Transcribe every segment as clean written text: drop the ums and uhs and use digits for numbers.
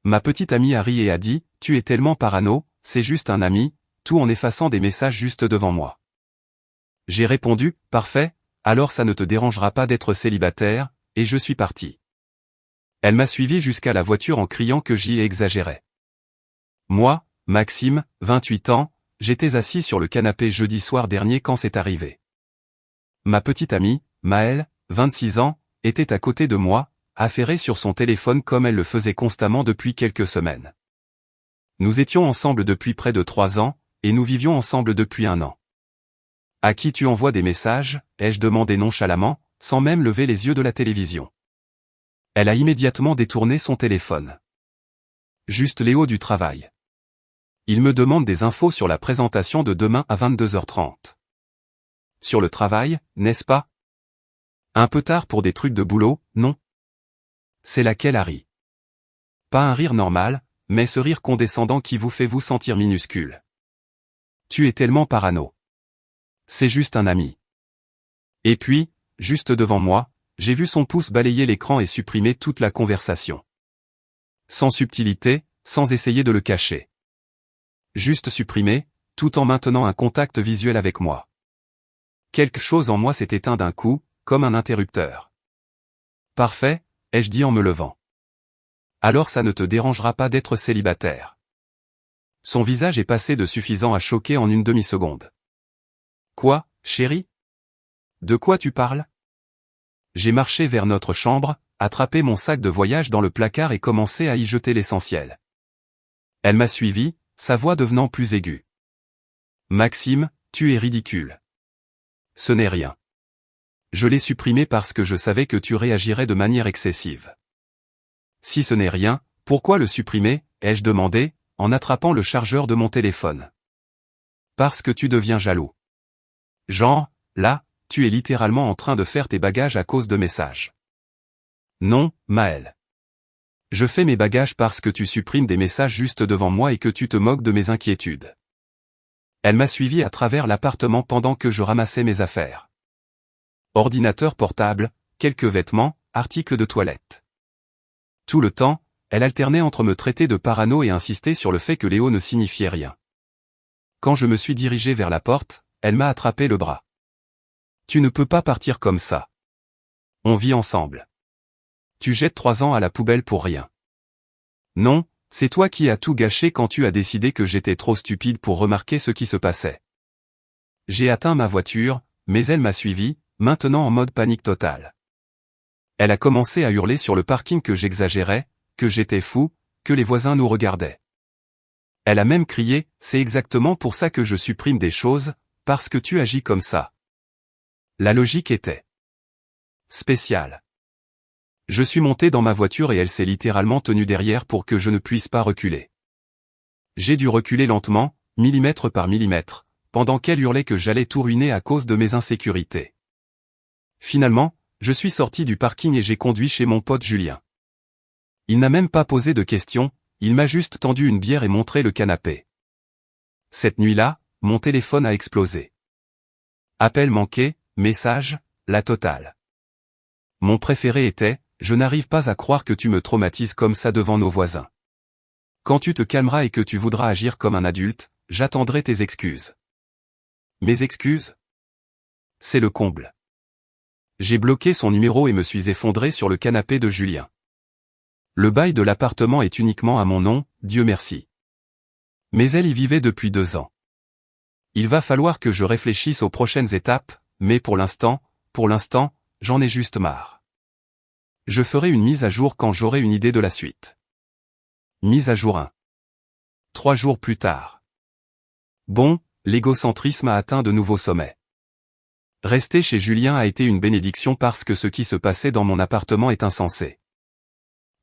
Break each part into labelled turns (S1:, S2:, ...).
S1: Ma petite amie a ri et a dit, « Tu es tellement parano, c'est juste un ami », tout en effaçant des messages juste devant moi. J'ai répondu, « Parfait, alors ça ne te dérangera pas d'être célibataire », et je suis parti. Elle m'a suivi jusqu'à la voiture en criant que j'y exagérais. Moi, Maxime, 28 ans, j'étais assis sur le canapé jeudi soir dernier quand c'est arrivé. Ma petite amie, Maëlle, 26 ans, était à côté de moi, affairée sur son téléphone comme elle le faisait constamment depuis quelques semaines. Nous étions ensemble depuis près de 3 ans, et nous vivions ensemble depuis 1 an. « À qui tu envoies des messages ?» ai-je demandé nonchalamment, sans même lever les yeux de la télévision. Elle a immédiatement détourné son téléphone. Juste Léo du travail. Il me demande des infos sur la présentation de demain à 22h30. Sur le travail, n'est-ce pas? Un peu tard pour des trucs de boulot, non? C'est laquelle a ri. Pas un rire normal, mais ce rire condescendant qui vous fait vous sentir minuscule. Tu es tellement parano. C'est juste un ami. Et puis, juste devant moi, j'ai vu son pouce balayer l'écran et supprimer toute la conversation. Sans subtilité, sans essayer de le cacher. Juste supprimer, tout en maintenant un contact visuel avec moi. Quelque chose en moi s'est éteint d'un coup, comme un interrupteur. Parfait, ai-je dit en me levant. Alors ça ne te dérangera pas d'être célibataire. Son visage est passé de suffisant à choquer en une demi-seconde. Quoi, chérie? De quoi tu parles? J'ai marché vers notre chambre, attrapé mon sac de voyage dans le placard et commencé à y jeter l'essentiel. Elle m'a suivi, sa voix devenant plus aiguë. Maxime, tu es ridicule. Ce n'est rien. Je l'ai supprimé parce que je savais que tu réagirais de manière excessive. Si ce n'est rien, pourquoi le supprimer, ai-je demandé, en attrapant le chargeur de mon téléphone. Parce que tu deviens jaloux. Genre, là, tu es littéralement en train de faire tes bagages à cause de messages. Non, Maëlle. Je fais mes bagages parce que tu supprimes des messages juste devant moi et que tu te moques de mes inquiétudes. Elle m'a suivi à travers l'appartement pendant que je ramassais mes affaires. Ordinateur portable, quelques vêtements, articles de toilette. Tout le temps, elle alternait entre me traiter de parano et insister sur le fait que Léo ne signifiait rien. Quand je me suis dirigé vers la porte, elle m'a attrapé le bras. Tu ne peux pas partir comme ça. On vit ensemble. Tu jettes 3 ans à la poubelle pour rien. Non, c'est toi qui as tout gâché quand tu as décidé que j'étais trop stupide pour remarquer ce qui se passait. J'ai atteint ma voiture, mais elle m'a suivi, maintenant en mode panique totale. Elle a commencé à hurler sur le parking que j'exagérais, que j'étais fou, que les voisins nous regardaient. Elle a même crié, c'est exactement pour ça que je supprime des choses, parce que tu agis comme ça. La logique était spéciale. Je suis monté dans ma voiture et elle s'est littéralement tenue derrière pour que je ne puisse pas reculer. J'ai dû reculer lentement, millimètre par millimètre, pendant qu'elle hurlait que j'allais tout ruiner à cause de mes insécurités. Finalement, je suis sorti du parking et j'ai conduit chez mon pote Julien. Il n'a même pas posé de questions, il m'a juste tendu une bière et montré le canapé. Cette nuit-là, mon téléphone a explosé. Appel manqué, message, la totale. Mon préféré était, je n'arrive pas à croire que tu me traumatises comme ça devant nos voisins. Quand tu te calmeras et que tu voudras agir comme un adulte, j'attendrai tes excuses. Mes excuses? C'est le comble. J'ai bloqué son numéro et me suis effondré sur le canapé de Julien. Le bail de l'appartement est uniquement à mon nom, Dieu merci. Mais elle y vivait depuis 2 ans. Il va falloir que je réfléchisse aux prochaines étapes, mais pour l'instant, j'en ai juste marre. Je ferai une mise à jour quand j'aurai une idée de la suite. Mise à jour 1. 3 jours plus tard. Bon, l'égocentrisme a atteint de nouveaux sommets. Rester chez Julien a été une bénédiction parce que ce qui se passait dans mon appartement est insensé.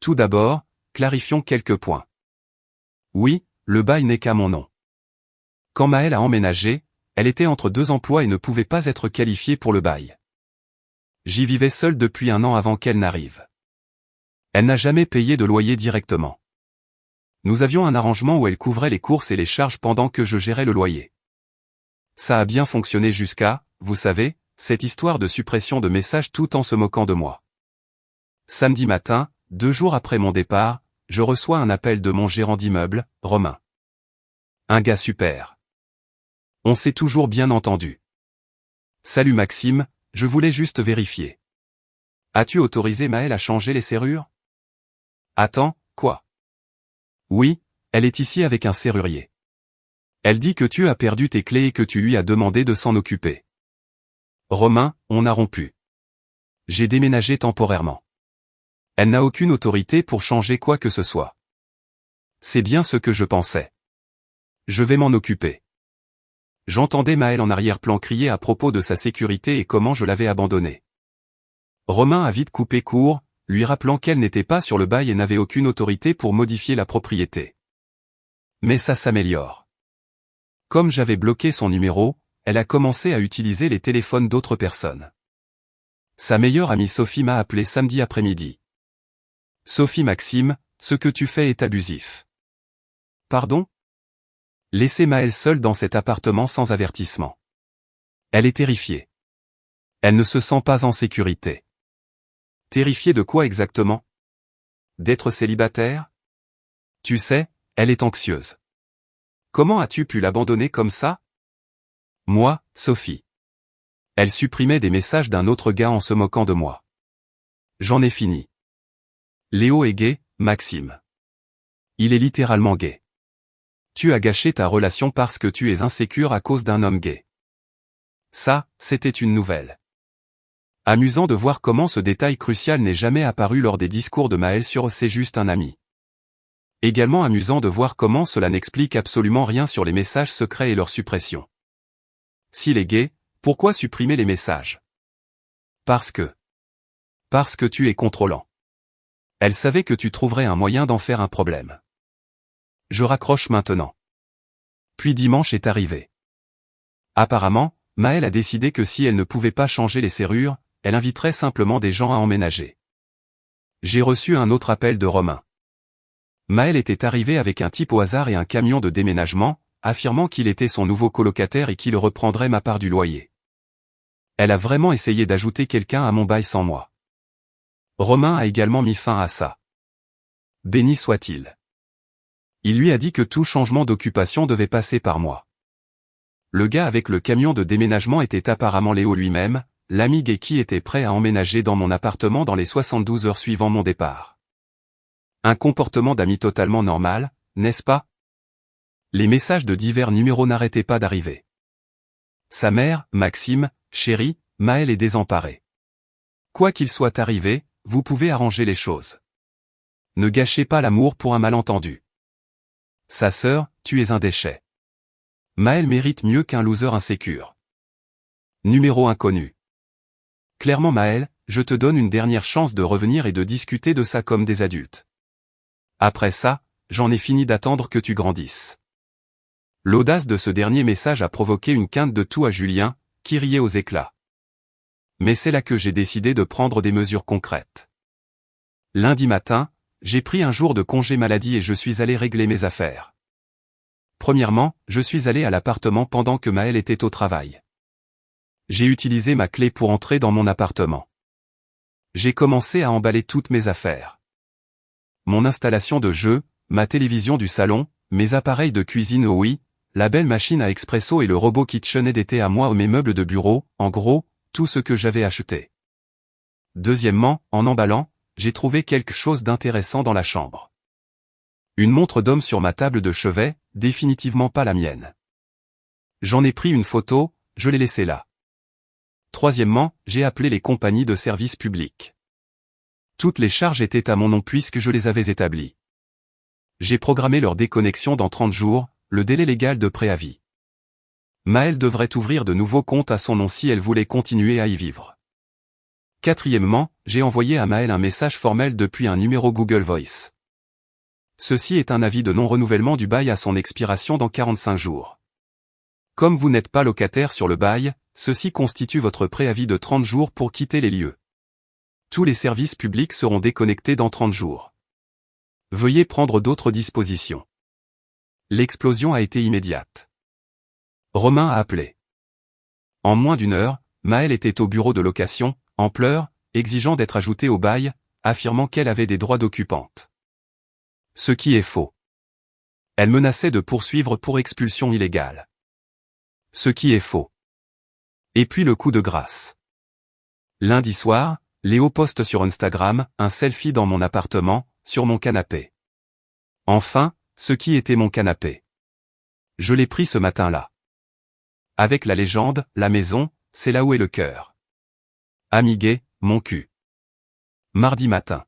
S1: Tout d'abord, clarifions quelques points. Oui, le bail n'est qu'à mon nom. Quand Maëlle a emménagé, elle était entre 2 emplois et ne pouvait pas être qualifiée pour le bail. J'y vivais seul depuis 1 an avant qu'elle n'arrive. Elle n'a jamais payé de loyer directement. Nous avions un arrangement où elle couvrait les courses et les charges pendant que je gérais le loyer. Ça a bien fonctionné jusqu'à, vous savez, cette histoire de suppression de messages tout en se moquant de moi. Samedi matin, 2 jours après mon départ, je reçois un appel de mon gérant d'immeuble, Romain. Un gars super. On s'est toujours bien entendu. Salut Maxime, je voulais juste vérifier. As-tu autorisé Maëlle à changer les serrures? Attends, quoi? Oui, elle est ici avec un serrurier. Elle dit que tu as perdu tes clés et que tu lui as demandé de s'en occuper. Romain, on a rompu. J'ai déménagé temporairement. Elle n'a aucune autorité pour changer quoi que ce soit. C'est bien ce que je pensais. Je vais m'en occuper. J'entendais Maëlle en arrière-plan crier à propos de sa sécurité et comment je l'avais abandonnée. Romain a vite coupé court, lui rappelant qu'elle n'était pas sur le bail et n'avait aucune autorité pour modifier la propriété. Mais ça s'améliore. Comme j'avais bloqué son numéro, elle a commencé à utiliser les téléphones d'autres personnes. Sa meilleure amie Sophie m'a appelé samedi après-midi. Sophie Maxime, ce que tu fais est abusif. Pardon? Laisser Maëlle seule dans cet appartement sans avertissement. Elle est terrifiée. Elle ne se sent pas en sécurité. Terrifiée de quoi exactement? D'être célibataire? Tu sais, elle est anxieuse. Comment as-tu pu l'abandonner comme ça? Moi, Sophie. Elle supprimait des messages d'un autre gars en se moquant de moi. J'en ai fini. Léo est gay, Maxime. Il est littéralement gay. Tu as gâché ta relation parce que tu es insécure à cause d'un homme gay. Ça, c'était une nouvelle. Amusant de voir comment ce détail crucial n'est jamais apparu lors des discours de Maëlle sur C'est juste un ami. Également amusant de voir comment cela n'explique absolument rien sur les messages secrets et leur suppression. S'il est gay, pourquoi supprimer les messages? Parce que tu es contrôlant. Elle savait que tu trouverais un moyen d'en faire un problème. Je raccroche maintenant. Puis dimanche est arrivé. Apparemment, Maëlle a décidé que si elle ne pouvait pas changer les serrures, elle inviterait simplement des gens à emménager. J'ai reçu un autre appel de Romain. Maëlle était arrivée avec un type au hasard et un camion de déménagement, affirmant qu'il était son nouveau colocataire et qu'il reprendrait ma part du loyer. Elle a vraiment essayé d'ajouter quelqu'un à mon bail sans moi. Romain a également mis fin à ça. Béni soit-il. Il lui a dit que tout changement d'occupation devait passer par moi. Le gars avec le camion de déménagement était apparemment Léo lui-même, l'ami gay qui était prêt à emménager dans mon appartement dans les 72 heures suivant mon départ. Un comportement d'ami totalement normal, n'est-ce pas? Les messages de divers numéros n'arrêtaient pas d'arriver. Sa mère, Maxime, chérie, Maëlle est désemparée. Quoi qu'il soit arrivé, vous pouvez arranger les choses. Ne gâchez pas l'amour pour un malentendu. Sa sœur, tu es un déchet. Maëlle mérite mieux qu'un loser insécure. Numéro inconnu. Clairement Maëlle, je te donne une dernière chance de revenir et de discuter de ça comme des adultes. Après ça, j'en ai fini d'attendre que tu grandisses. L'audace de ce dernier message a provoqué une quinte de toux à Julien, qui riait aux éclats. Mais c'est là que j'ai décidé de prendre des mesures concrètes. Lundi matin, j'ai pris un jour de congé maladie et je suis allé régler mes affaires. Premièrement, je suis allé à l'appartement pendant que Maëlle était au travail. J'ai utilisé ma clé pour entrer dans mon appartement. J'ai commencé à emballer toutes mes affaires. Mon installation de jeu, ma télévision du salon, mes appareils de cuisine oui, la belle machine à expresso et le robot KitchenAid étaient à moi ou mes meubles de bureau, en gros, tout ce que j'avais acheté. Deuxièmement, en emballant, j'ai trouvé quelque chose d'intéressant dans la chambre. Une montre d'homme sur ma table de chevet, définitivement pas la mienne. J'en ai pris une photo, je l'ai laissée là. Troisièmement, j'ai appelé les compagnies de services publics. Toutes les charges étaient à mon nom puisque je les avais établies. J'ai programmé leur déconnexion dans 30 jours, le délai légal de préavis. Maëlle devrait ouvrir de nouveaux comptes à son nom si elle voulait continuer à y vivre. Quatrièmement, j'ai envoyé à Maëlle un message formel depuis un numéro Google Voice. Ceci est un avis de non-renouvellement du bail à son expiration dans 45 jours. Comme vous n'êtes pas locataire sur le bail, ceci constitue votre préavis de 30 jours pour quitter les lieux. Tous les services publics seront déconnectés dans 30 jours. Veuillez prendre d'autres dispositions. L'explosion a été immédiate. Romain a appelé. En moins d'une heure, Maëlle était au bureau de location, en pleurs, exigeant d'être ajoutée au bail, affirmant qu'elle avait des droits d'occupante. Ce qui est faux. Elle menaçait de poursuivre pour expulsion illégale. Ce qui est faux. Et puis le coup de grâce. Lundi soir, Léo poste sur Instagram un selfie dans mon appartement, sur mon canapé. Enfin, ce qui était mon canapé. Je l'ai pris ce matin-là. Avec la légende, la maison, c'est là où est le cœur. Amigué, mon cul. Mardi matin.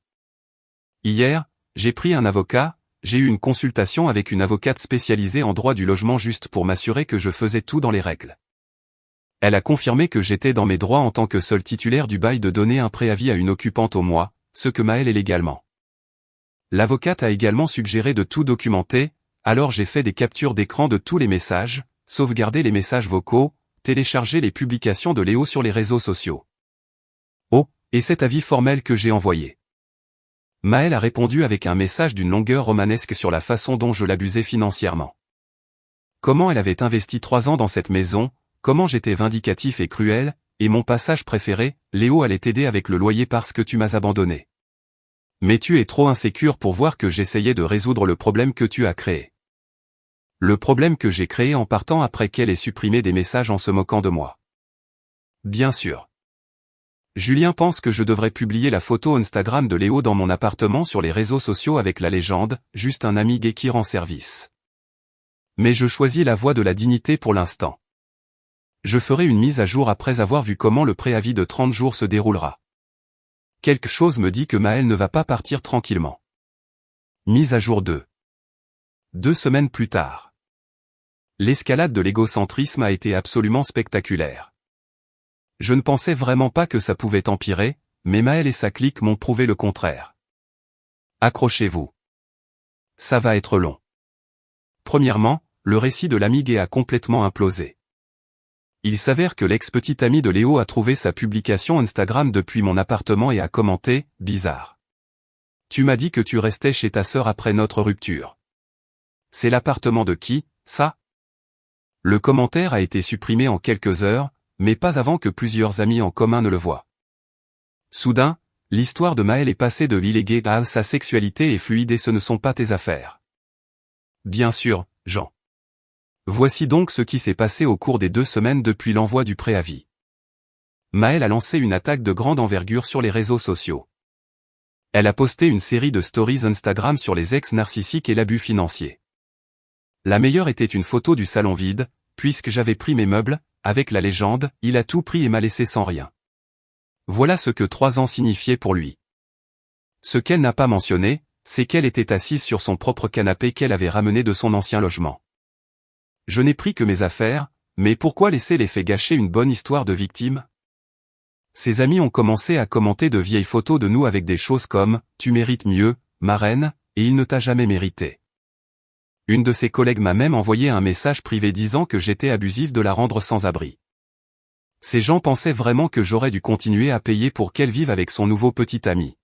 S1: Hier, j'ai pris un avocat, j'ai eu une consultation avec une avocate spécialisée en droit du logement juste pour m'assurer que je faisais tout dans les règles. Elle a confirmé que j'étais dans mes droits en tant que seul titulaire du bail de donner un préavis à une occupante au mois, ce que Maëlle est légalement. L'avocate a également suggéré de tout documenter, alors j'ai fait des captures d'écran de tous les messages, sauvegardé les messages vocaux, téléchargé les publications de Léo sur les réseaux sociaux. Oh, et cet avis formel que j'ai envoyé. Maëlle a répondu avec un message d'une longueur romanesque sur la façon dont je l'abusais financièrement. Comment elle avait investi 3 ans dans cette maison, comment j'étais vindicatif et cruel, et mon passage préféré, Léo allait t'aider avec le loyer parce que tu m'as abandonné. Mais tu es trop insécure pour voir que j'essayais de résoudre le problème que tu as créé. Le problème que j'ai créé en partant après qu'elle ait supprimé des messages en se moquant de moi. Bien sûr. Julien pense que je devrais publier la photo Instagram de Léo dans mon appartement sur les réseaux sociaux avec la légende, juste un ami gay qui rend service. Mais je choisis la voie de la dignité pour l'instant. Je ferai une mise à jour après avoir vu comment le préavis de 30 jours se déroulera. Quelque chose me dit que Maëlle ne va pas partir tranquillement. Mise à jour 2. 2 semaines plus tard. L'escalade de l'égocentrisme a été absolument spectaculaire. Je ne pensais vraiment pas que ça pouvait empirer, mais Maëlle et sa clique m'ont prouvé le contraire. Accrochez-vous. Ça va être long. Premièrement, le récit de l'ami gay a complètement implosé. Il s'avère que l'ex-petite amie de Léo a trouvé sa publication Instagram depuis mon appartement et a commenté « Bizarre. Tu m'as dit que tu restais chez ta sœur après notre rupture. C'est l'appartement de qui, ça ?» Le commentaire a été supprimé en quelques heures, mais pas avant que plusieurs amis en commun ne le voient. Soudain, l'histoire de Maëlle est passée de l'illégué à sa sexualité est fluide et ce ne sont pas tes affaires. Bien sûr, Jean. Voici donc ce qui s'est passé au cours des 2 semaines depuis l'envoi du préavis. Maëlle a lancé une attaque de grande envergure sur les réseaux sociaux. Elle a posté une série de stories Instagram sur les ex narcissiques et l'abus financier. La meilleure était une photo du salon vide, puisque j'avais pris mes meubles, avec la légende, il a tout pris et m'a laissé sans rien. Voilà ce que 3 ans signifiaient pour lui. Ce qu'elle n'a pas mentionné, c'est qu'elle était assise sur son propre canapé qu'elle avait ramené de son ancien logement. Je n'ai pris que mes affaires, mais pourquoi laisser l'effet gâcher une bonne histoire de victime? Ses amis ont commencé à commenter de vieilles photos de nous avec des choses comme « Tu mérites mieux, ma reine, et il ne t'a jamais mérité ». Une de ses collègues m'a même envoyé un message privé disant que j'étais abusif de la rendre sans abri. Ces gens pensaient vraiment que j'aurais dû continuer à payer pour qu'elle vive avec son nouveau petit ami.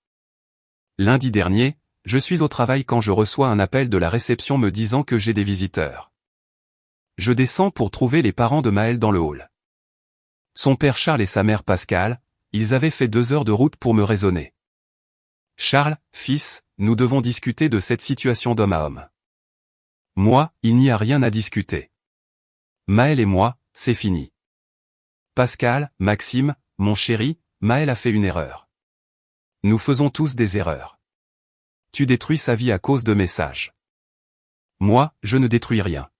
S1: Lundi dernier, je suis au travail quand je reçois un appel de la réception me disant que j'ai des visiteurs. Je descends pour trouver les parents de Maëlle dans le hall. Son père Charles et sa mère Pascal, ils avaient fait 2 heures de route pour me raisonner. Charles, fils, nous devons discuter de cette situation d'homme à homme. Moi, il n'y a rien à discuter. Maëlle et moi, c'est fini. Pascal, Maxime, mon chéri, Maëlle a fait une erreur. Nous faisons tous des erreurs. Tu détruis sa vie à cause de messages. Moi, je ne détruis rien.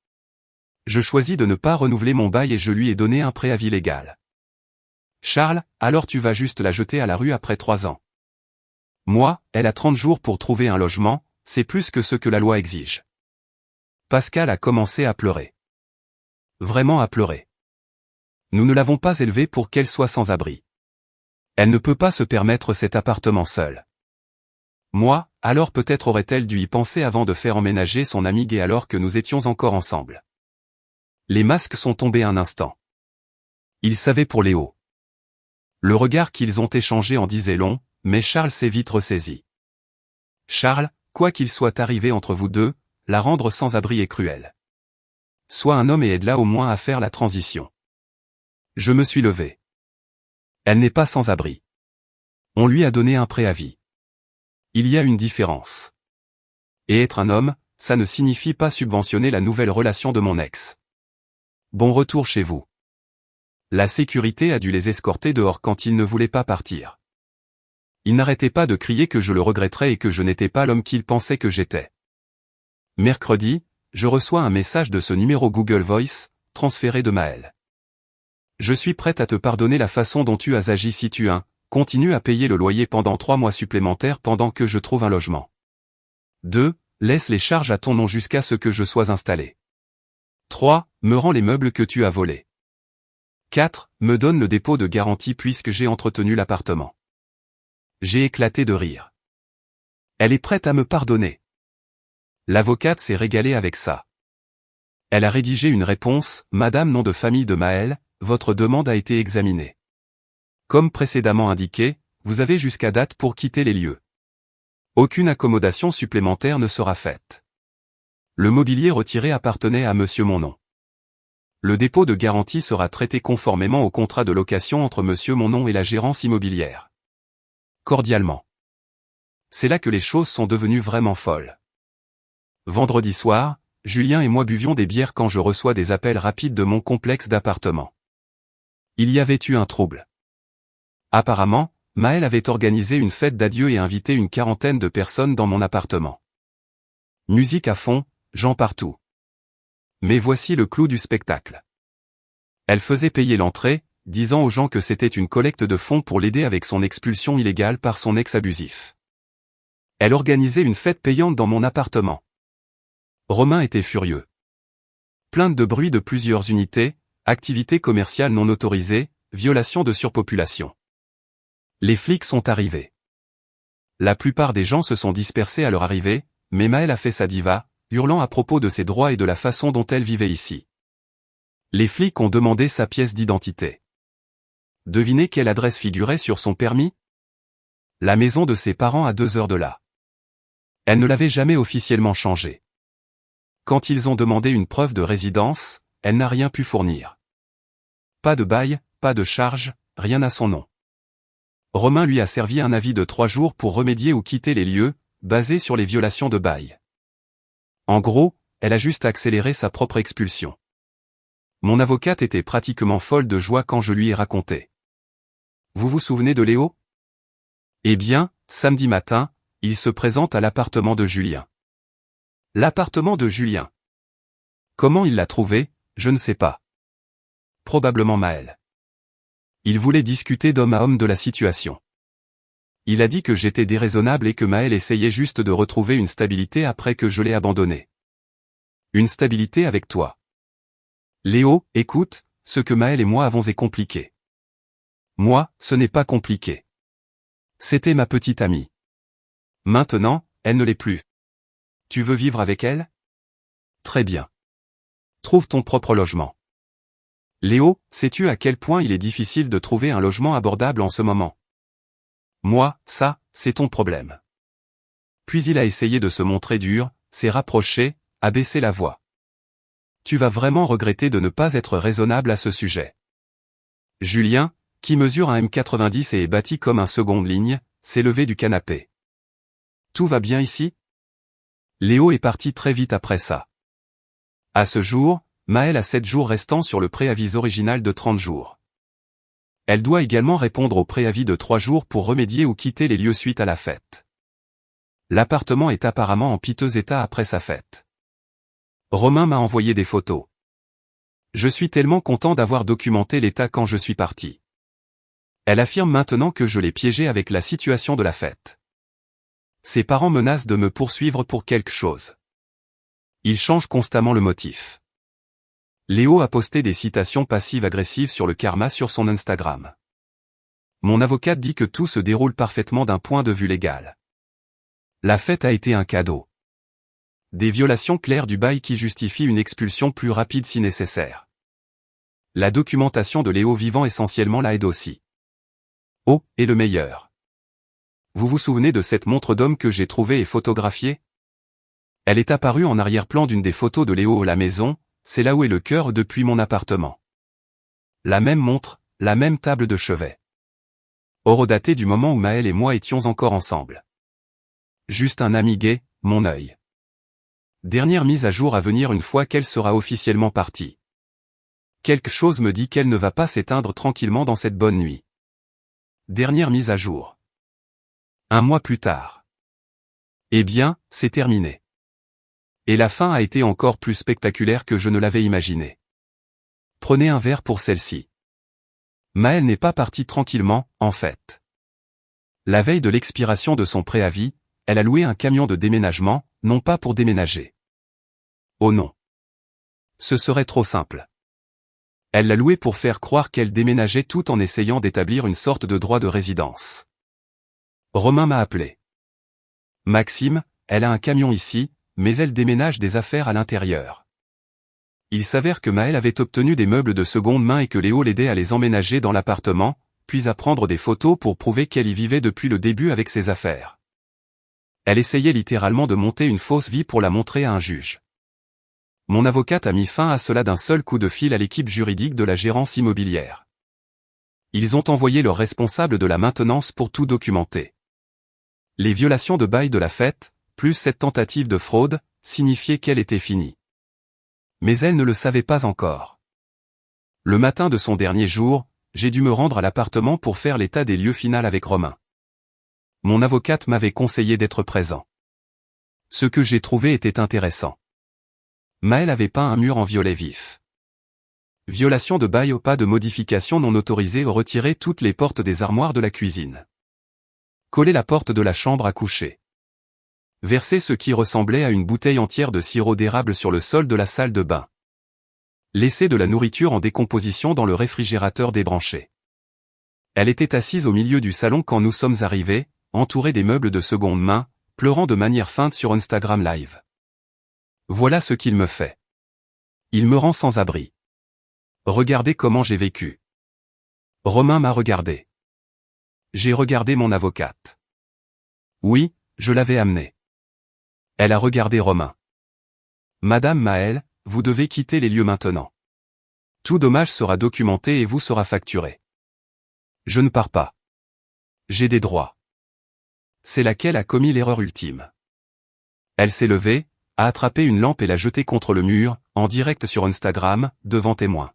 S1: Je choisis de ne pas renouveler mon bail et je lui ai donné un préavis légal. Charles, alors tu vas juste la jeter à la rue après 3 ans. Moi, elle a 30 jours pour trouver un logement, c'est plus que ce que la loi exige. Pascal a commencé à pleurer. Vraiment à pleurer. Nous ne l'avons pas élevée pour qu'elle soit sans abri. Elle ne peut pas se permettre cet appartement seule. Moi, alors peut-être aurait-elle dû y penser avant de faire emménager son ami gay alors que nous étions encore ensemble. Les masques sont tombés un instant. Ils savaient pour Léo. Le regard qu'ils ont échangé en disait long, mais Charles s'est vite ressaisi. Charles, quoi qu'il soit arrivé entre vous deux, la rendre sans abri est cruel. Sois un homme et aide-la au moins à faire la transition. Je me suis levé. Elle n'est pas sans abri. On lui a donné un préavis. Il y a une différence. Et être un homme, ça ne signifie pas subventionner la nouvelle relation de mon ex. Bon retour chez vous. La sécurité a dû les escorter dehors quand ils ne voulaient pas partir. Ils n'arrêtaient pas de crier que je le regretterais et que je n'étais pas l'homme qu'ils pensaient que j'étais. Mercredi, je reçois un message de ce numéro Google Voice, transféré de Maël. Je suis prête à te pardonner la façon dont tu as agi si tu continue à payer le loyer pendant 3 mois supplémentaires pendant que je trouve un logement. 2. Laisse les charges à ton nom jusqu'à ce que je sois installé. 3. Me rends les meubles que tu as volés. 4. Me donne le dépôt de garantie puisque j'ai entretenu l'appartement. J'ai éclaté de rire. Elle est prête à me pardonner. L'avocate s'est régalée avec ça. Elle a rédigé une réponse, Madame nom de famille de Maël, votre demande a été examinée. Comme précédemment indiqué, vous avez jusqu'à date pour quitter les lieux. Aucune accommodation supplémentaire ne sera faite. Le mobilier retiré appartenait à Monsieur Monnon. Le dépôt de garantie sera traité conformément au contrat de location entre Monsieur Monnon et la gérance immobilière. Cordialement. C'est là que les choses sont devenues vraiment folles. Vendredi soir, Julien et moi buvions des bières quand je reçois des appels rapides de mon complexe d'appartements. Il y avait eu un trouble. Apparemment, Maël avait organisé une fête d'adieu et invité une 40aine de personnes dans mon appartement. Musique à fond, gens partout. Mais voici le clou du spectacle. Elle faisait payer l'entrée, disant aux gens que c'était une collecte de fonds pour l'aider avec son expulsion illégale par son ex abusif. Elle organisait une fête payante dans mon appartement. Romain était furieux. Plainte de bruit de plusieurs unités, activités commerciales non autorisées, violation de surpopulation. Les flics sont arrivés. La plupart des gens se sont dispersés à leur arrivée, mais Maël a fait sa diva, hurlant à propos de ses droits et de la façon dont elle vivait ici. Les flics ont demandé sa pièce d'identité. Devinez quelle adresse figurait sur son permis? La maison de ses parents à 2 heures de là. Elle ne l'avait jamais officiellement changée. Quand ils ont demandé une preuve de résidence, elle n'a rien pu fournir. Pas de bail, pas de charge, rien à son nom. Romain lui a servi un avis de 3 jours pour remédier ou quitter les lieux, basé sur les violations de bail. En gros, elle a juste accéléré sa propre expulsion. Mon avocate était pratiquement folle de joie quand je lui ai raconté. Vous vous souvenez de Léo? Eh bien, samedi matin, il se présente à l'appartement de Julien. L'appartement de Julien. Comment il l'a trouvé, je ne sais pas. Probablement Maël. Il voulait discuter d'homme à homme de la situation. Il a dit que j'étais déraisonnable et que Maël essayait juste de retrouver une stabilité après que je l'ai abandonné. Une stabilité avec toi. Léo, écoute, ce que Maël et moi avons est compliqué. Moi, ce n'est pas compliqué. C'était ma petite amie. Maintenant, elle ne l'est plus. Tu veux vivre avec elle? Très bien. Trouve ton propre logement. Léo, sais-tu à quel point il est difficile de trouver un logement abordable en ce moment? Moi, ça, c'est ton problème. Puis il a essayé de se montrer dur, s'est rapproché, a baissé la voix. Tu vas vraiment regretter de ne pas être raisonnable à ce sujet. Julien, qui mesure 1m90 et est bâti comme un seconde ligne, s'est levé du canapé. Tout va bien ici? Léo est parti très vite après ça. À ce jour, Maël a 7 jours restants sur le préavis original de 30 jours. Elle doit également répondre au préavis de 3 jours pour remédier ou quitter les lieux suite à la fête. L'appartement est apparemment en piteux état après sa fête. Romain m'a envoyé des photos. Je suis tellement content d'avoir documenté l'état quand je suis parti. Elle affirme maintenant que je l'ai piégé avec la situation de la fête. Ses parents menacent de me poursuivre pour quelque chose. Ils changent constamment le motif. Léo a posté des citations passives-agressives sur le karma sur son Instagram. Mon avocate dit que tout se déroule parfaitement d'un point de vue légal. La fête a été un cadeau. Des violations claires du bail qui justifient une expulsion plus rapide si nécessaire. La documentation de Léo vivant essentiellement la aide aussi. Oh, et le meilleur. Vous vous souvenez de cette montre d'homme que j'ai trouvée et photographiée? Elle est apparue en arrière-plan d'une des photos de Léo à la maison, c'est là où est le cœur depuis mon appartement. La même montre, la même table de chevet. Horodatée du moment où Maël et moi étions encore ensemble. Juste un ami gay, mon œil. Dernière mise à jour à venir une fois qu'elle sera officiellement partie. Quelque chose me dit qu'elle ne va pas s'éteindre tranquillement dans cette bonne nuit. Dernière mise à jour. 1 mois plus tard. Eh bien, c'est terminé. Et la fin a été encore plus spectaculaire que je ne l'avais imaginé. Prenez un verre pour celle-ci. Maëlle n'est pas partie tranquillement, en fait. La veille de l'expiration de son préavis, elle a loué un camion de déménagement, non pas pour déménager. Oh non. Ce serait trop simple. Elle l'a loué pour faire croire qu'elle déménageait tout en essayant d'établir une sorte de droit de résidence. Romain m'a appelé. Maxime, elle a un camion ici, mais elle déménage des affaires à l'intérieur. Il s'avère que Maëlle avait obtenu des meubles de seconde main et que Léo l'aidait à les emménager dans l'appartement, puis à prendre des photos pour prouver qu'elle y vivait depuis le début avec ses affaires. Elle essayait littéralement de monter une fausse vie pour la montrer à un juge. Mon avocate a mis fin à cela d'un seul coup de fil à l'équipe juridique de la gérance immobilière. Ils ont envoyé leur responsable de la maintenance pour tout documenter. Les violations de bail de la fête, plus cette tentative de fraude, signifiaient qu'elle était finie. Mais elle ne le savait pas encore. Le matin de son dernier jour, j'ai dû me rendre à l'appartement pour faire l'état des lieux final avec Romain. Mon avocate m'avait conseillé d'être présent. Ce que j'ai trouvé était intéressant. Maëlle avait peint un mur en violet vif. Violation de bail au pas de modification non autorisée ou retirer toutes les portes des armoires de la cuisine. Coller la porte de la chambre à coucher. Verser ce qui ressemblait à une bouteille entière de sirop d'érable sur le sol de la salle de bain. Laisser de la nourriture en décomposition dans le réfrigérateur débranché. Elle était assise au milieu du salon quand nous sommes arrivés, entourée des meubles de seconde main, pleurant de manière feinte sur Instagram Live. Voilà ce qu'il me fait. Il me rend sans abri. Regardez comment j'ai vécu. Romain m'a regardé. J'ai regardé mon avocate. Oui, je l'avais amenée. Elle a regardé Romain. Madame Maëlle, vous devez quitter les lieux maintenant. Tout dommage sera documenté et vous sera facturé. Je ne pars pas. J'ai des droits. C'est laquelle a commis l'erreur ultime. Elle s'est levée, a attrapé une lampe et l'a jetée contre le mur, en direct sur Instagram, devant témoins.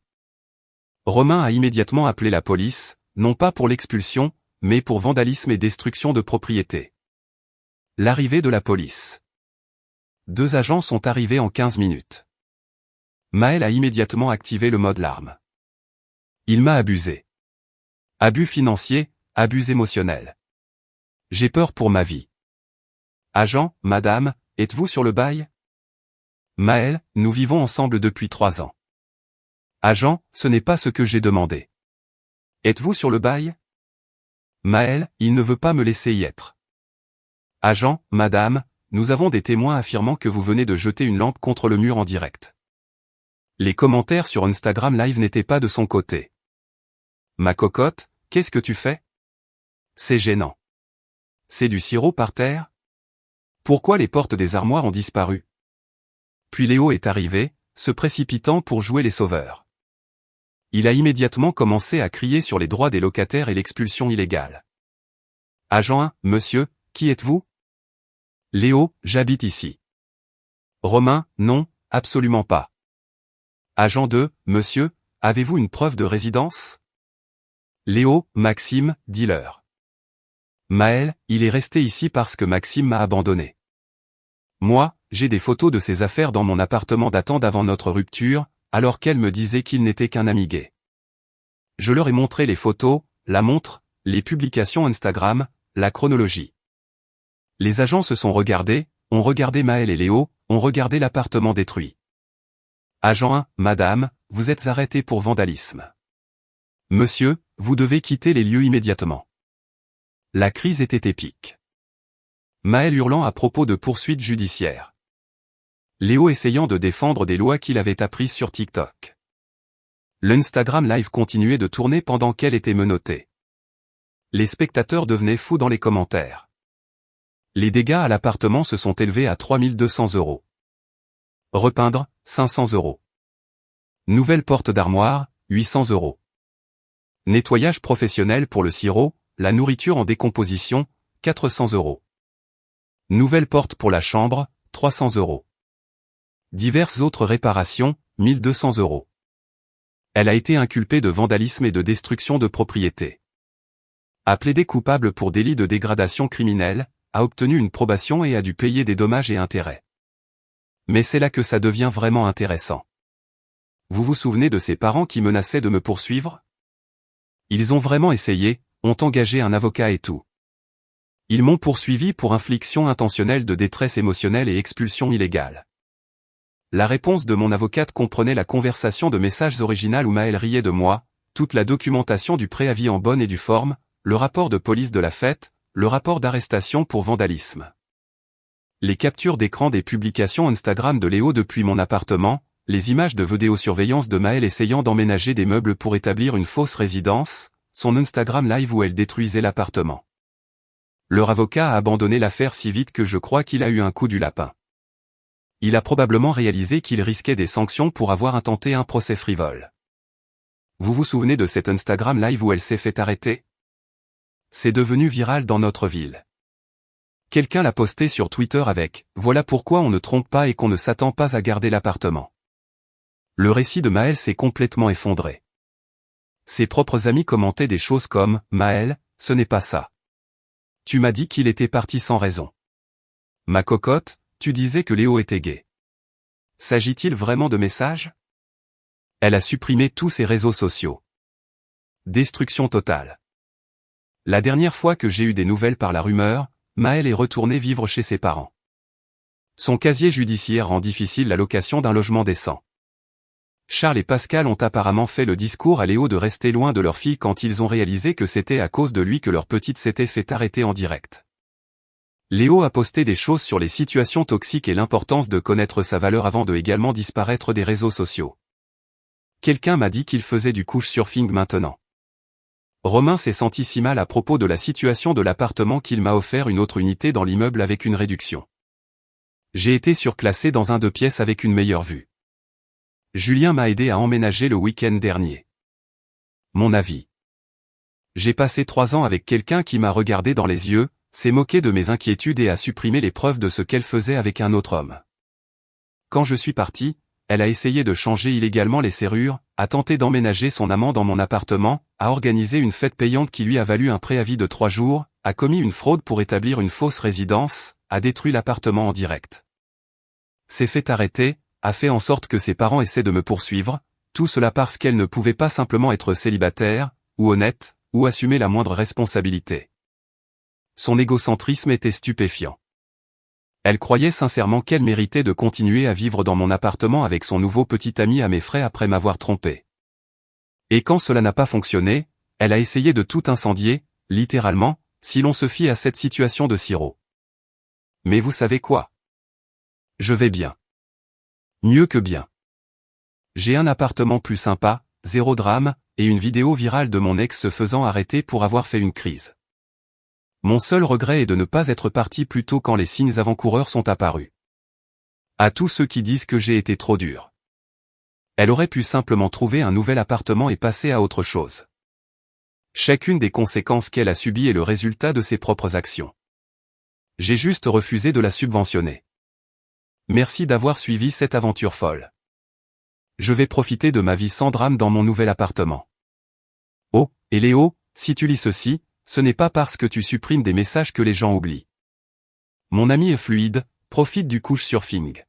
S1: Romain a immédiatement appelé la police, non pas pour l'expulsion, mais pour vandalisme et destruction de propriété. L'arrivée de la police. 2 agents sont arrivés en 15 minutes. Maëlle a immédiatement activé le mode larme. Il m'a abusé. Abus financier, abus émotionnel. J'ai peur pour ma vie. Agent, madame, êtes-vous sur le bail? Maëlle, nous vivons ensemble depuis 3 ans. Agent, ce n'est pas ce que j'ai demandé. Êtes-vous sur le bail? Maëlle, il ne veut pas me laisser y être. Agent, madame, nous avons des témoins affirmant que vous venez de jeter une lampe contre le mur en direct. Les commentaires sur Instagram Live n'étaient pas de son côté. Ma cocotte, qu'est-ce que tu fais? C'est gênant. C'est du sirop par terre? Pourquoi les portes des armoires ont disparu? Puis Léo est arrivé, se précipitant pour jouer les sauveurs. Il a immédiatement commencé à crier sur les droits des locataires et l'expulsion illégale. Agent 1, monsieur, qui êtes-vous? Léo, j'habite ici. Romain, non, absolument pas. Agent 2, monsieur, avez-vous une preuve de résidence? Léo, Maxime, dealer. Maëlle, il est resté ici parce que Maxime m'a abandonné. Moi, j'ai des photos de ses affaires dans mon appartement datant d'avant notre rupture, alors qu'elle me disait qu'il n'était qu'un ami gay. Je leur ai montré les photos, la montre, les publications Instagram, la chronologie. Les agents se sont regardés, ont regardé Maëlle et Léo, ont regardé l'appartement détruit. Agent 1, madame, vous êtes arrêté pour vandalisme. Monsieur, vous devez quitter les lieux immédiatement. La crise était épique. Maëlle hurlant à propos de poursuites judiciaires. Léo essayant de défendre des lois qu'il avait apprises sur TikTok. L'Instagram Live continuait de tourner pendant qu'elle était menottée. Les spectateurs devenaient fous dans les commentaires. Les dégâts à l'appartement se sont élevés à 3200 €. Repeindre, 500 €. Nouvelle porte d'armoire, 800 €. Nettoyage professionnel pour le sirop, la nourriture en décomposition, 400 €. Nouvelle porte pour la chambre, 300 €. Diverses autres réparations, 1200 €. Elle a été inculpée de vandalisme et de destruction de propriété. A plaidé coupable pour délit de dégradation criminelle, a obtenu une probation et a dû payer des dommages et intérêts. Mais c'est là que ça devient vraiment intéressant. Vous vous souvenez de ces parents qui menaçaient de me poursuivre? Ils ont vraiment essayé, ont engagé un avocat et tout. Ils m'ont poursuivi pour infliction intentionnelle de détresse émotionnelle et expulsion illégale. La réponse de mon avocate comprenait la conversation de messages originales où Maël riait de moi, toute la documentation du préavis en bonne et due forme, le rapport de police de la fête, le rapport d'arrestation pour vandalisme. Les captures d'écran des publications Instagram de Léo depuis mon appartement, les images de vidéosurveillance de Maël essayant d'emménager des meubles pour établir une fausse résidence, son Instagram live où elle détruisait l'appartement. Leur avocat a abandonné l'affaire si vite que je crois qu'il a eu un coup du lapin. Il a probablement réalisé qu'il risquait des sanctions pour avoir intenté un procès frivole. Vous vous souvenez de cet Instagram live où elle s'est fait arrêter? C'est devenu viral dans notre ville. Quelqu'un l'a posté sur Twitter avec « Voilà pourquoi on ne trompe pas et qu'on ne s'attend pas à garder l'appartement ». Le récit de Maël s'est complètement effondré. Ses propres amis commentaient des choses comme « Maël, ce n'est pas ça. Tu m'as dit qu'il était parti sans raison. Ma cocotte, tu disais que Léo était gay. S'agit-il vraiment de messages? » Elle a supprimé tous ses réseaux sociaux. Destruction totale. La dernière fois que j'ai eu des nouvelles par la rumeur, Maël est retourné vivre chez ses parents. Son casier judiciaire rend difficile la location d'un logement décent. Charles et Pascal ont apparemment fait le discours à Léo de rester loin de leur fille quand ils ont réalisé que c'était à cause de lui que leur petite s'était fait arrêter en direct. Léo a posté des choses sur les situations toxiques et l'importance de connaître sa valeur avant de également disparaître des réseaux sociaux. Quelqu'un m'a dit qu'il faisait du couchsurfing maintenant. Romain s'est senti si mal à propos de la situation de l'appartement qu'il m'a offert une autre unité dans l'immeuble avec une réduction. J'ai été surclassé dans un 2 pièces avec une meilleure vue. Julien m'a aidé à emménager le week-end dernier. Mon avis. J'ai passé 3 ans avec quelqu'un qui m'a regardé dans les yeux, s'est moqué de mes inquiétudes et a supprimé les preuves de ce qu'elle faisait avec un autre homme. Quand je suis parti, elle a essayé de changer illégalement les serrures, a tenté d'emménager son amant dans mon appartement, a organisé une fête payante qui lui a valu un préavis de 3 jours, a commis une fraude pour établir une fausse résidence, a détruit l'appartement en direct. S'est fait arrêter, a fait en sorte que ses parents essaient de me poursuivre, tout cela parce qu'elle ne pouvait pas simplement être célibataire, ou honnête, ou assumer la moindre responsabilité. Son égocentrisme était stupéfiant. Elle croyait sincèrement qu'elle méritait de continuer à vivre dans mon appartement avec son nouveau petit ami à mes frais après m'avoir trompé. Et quand cela n'a pas fonctionné, elle a essayé de tout incendier, littéralement, si l'on se fie à cette situation de sirop. Mais vous savez quoi? Je vais bien. Mieux que bien. J'ai un appartement plus sympa, 0 drame, et une vidéo virale de mon ex se faisant arrêter pour avoir fait une crise. Mon seul regret est de ne pas être parti plus tôt quand les signes avant-coureurs sont apparus. À tous ceux qui disent que j'ai été trop dur. Elle aurait pu simplement trouver un nouvel appartement et passer à autre chose. Chacune des conséquences qu'elle a subies est le résultat de ses propres actions. J'ai juste refusé de la subventionner. Merci d'avoir suivi cette aventure folle. Je vais profiter de ma vie sans drame dans mon nouvel appartement. Oh, et Léo, si tu lis ceci, ce n'est pas parce que tu supprimes des messages que les gens oublient. Mon ami est fluide, profite du couchsurfing.